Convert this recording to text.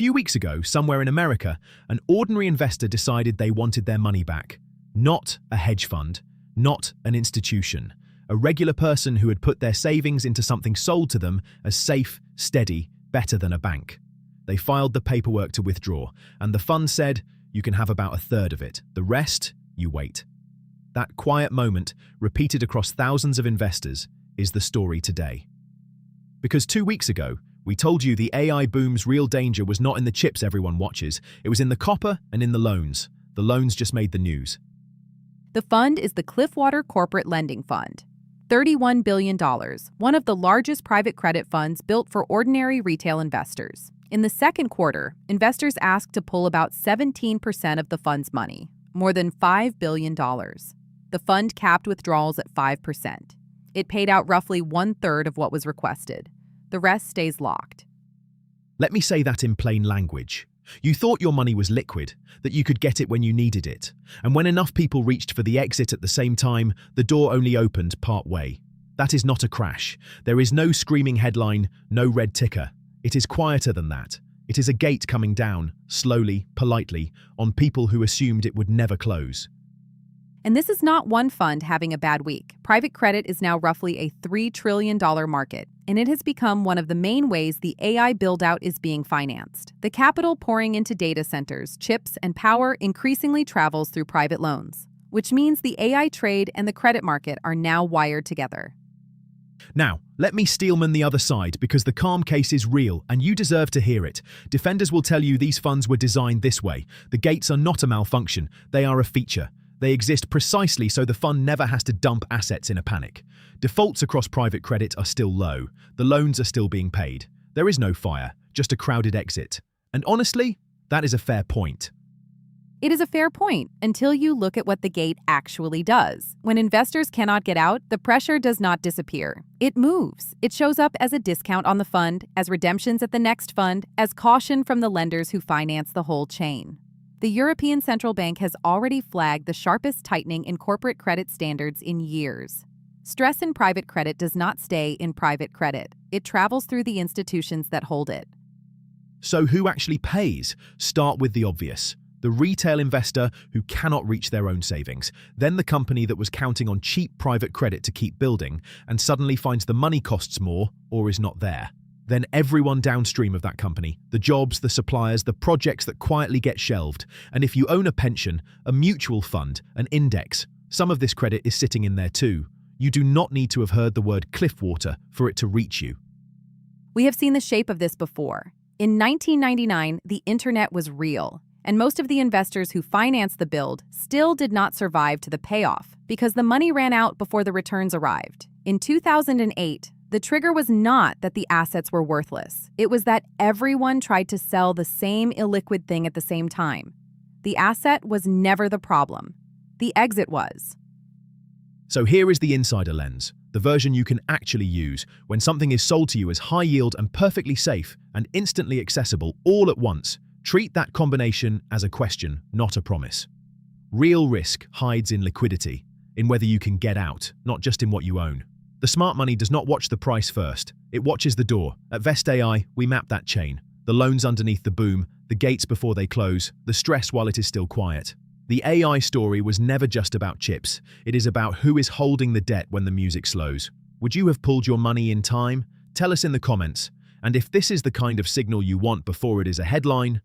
few weeks ago, somewhere in America, an ordinary investor decided they wanted their money back. Not a hedge fund, not an institution. A regular person who had put their savings into something sold to them as safe, steady, better than a bank. They filed the paperwork to withdraw, and the fund said, "You can have about a third of it. The rest, you wait." That quiet moment, repeated across thousands of investors, is the story today. Because 2 weeks ago, we told you the AI boom's real danger was not in the chips everyone watches, it was in the copper and in the loans. The loans just made the news. The fund is the Cliffwater Corporate Lending Fund. $31 billion, one of the largest private credit funds built for ordinary retail investors. In the second quarter, investors asked to pull about 17% of the fund's money, more than $5 billion. The fund capped withdrawals at 5%. It paid out roughly 1/3 of what was requested. The rest stays locked. Let me say that in plain language. You thought your money was liquid, that you could get it when you needed it. And when enough people reached for the exit at the same time, the door only opened part way. That is not a crash. There is no screaming headline, no red ticker. It is quieter than that. It is a gate coming down, slowly, politely, on people who assumed it would never close. And this is not one fund having a bad week. Private credit is now roughly a $3 trillion market, and it has become one of the main ways the AI buildout is being financed. The capital pouring into data centers, chips, and power increasingly travels through private loans, which means the AI trade and the credit market are now wired together. Now, let me steelman the other side because the calm case is real and you deserve to hear it. Defenders will tell you these funds were designed this way. The gates are not a malfunction, they are a feature. They exist precisely so the fund never has to dump assets in a panic. Defaults across private credit are still low. The loans are still being paid. There is no fire, just a crowded exit. And honestly, that is a fair point. It is a fair point until you look at what the gate actually does. When investors cannot get out, the pressure does not disappear. It moves. It shows up as a discount on the fund, as redemptions at the next fund, as caution from the lenders who finance the whole chain. The European Central Bank has already flagged the sharpest tightening in corporate credit standards in years. Stress in private credit does not stay in private credit. It travels through the institutions that hold it. So who actually pays? Start with the obvious. The retail investor who cannot reach their own savings, then the company that was counting on cheap private credit to keep building and suddenly finds the money costs more or is not there. Then everyone downstream of that company, the jobs, the suppliers, the projects that quietly get shelved. And if you own a pension, a mutual fund, an index, some of this credit is sitting in there too. You do not need to have heard the word Cliffwater for it to reach you. We have seen the shape of this before. In 1999, the internet was real, and most of the investors who financed the build still did not survive to the payoff because the money ran out before the returns arrived. In 2008, the trigger was not that the assets were worthless. It was that everyone tried to sell the same illiquid thing at the same time. The asset was never the problem. The exit was. So here is the insider lens, the version you can actually use when something is sold to you as high yield and perfectly safe and instantly accessible all at once. Treat that combination as a question, not a promise. Real risk hides in liquidity, in whether you can get out, not just in what you own. The smart money does not watch the price first. It watches the door. At Vest AI, we map that chain. The loans underneath the boom, the gates before they close, the stress while it is still quiet. The AI story was never just about chips. It is about who is holding the debt when the music slows. Would you have pulled your money in time? Tell us in the comments. And if this is the kind of signal you want before it is a headline,